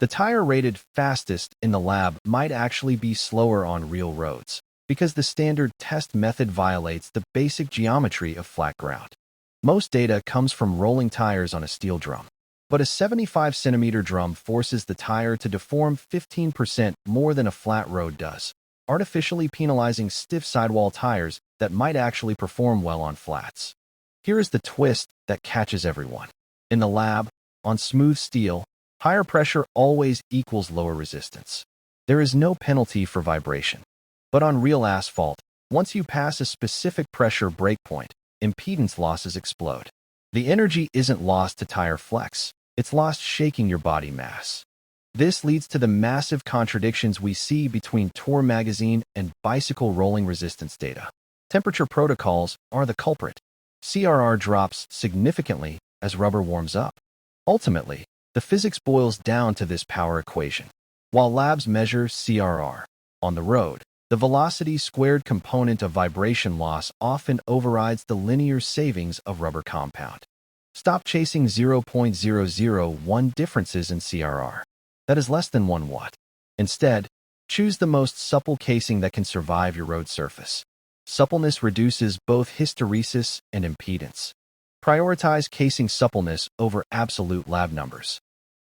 The tire rated fastest in the lab might actually be slower on real roads, because the standard test method violates the basic geometry of flat ground. Most data comes from rolling tires on a steel drum, but a 75-centimeter drum forces the tire to deform 15% more than a flat road does, artificially penalizing stiff sidewall tires that might actually perform well on flats. Here is the twist that catches everyone. In the lab, on smooth steel, higher pressure always equals lower resistance. There is no penalty for vibration. But on real asphalt, once you pass a specific pressure breakpoint, impedance losses explode. The energy isn't lost to tire flex, it's lost shaking your body mass. This leads to the massive contradictions we see between Tour magazine and bicycle rolling resistance data. Temperature protocols are the culprit. CRR drops significantly as rubber warms up. Ultimately, the physics boils down to this power equation. While labs measure CRR on the road, the velocity squared component of vibration loss often overrides the linear savings of rubber compound. Stop chasing 0.001 differences in CRR. That is less than 1 watt. Instead, choose the most supple casing that can survive your road surface. Suppleness reduces both hysteresis and impedance. Prioritize casing suppleness over absolute lab numbers.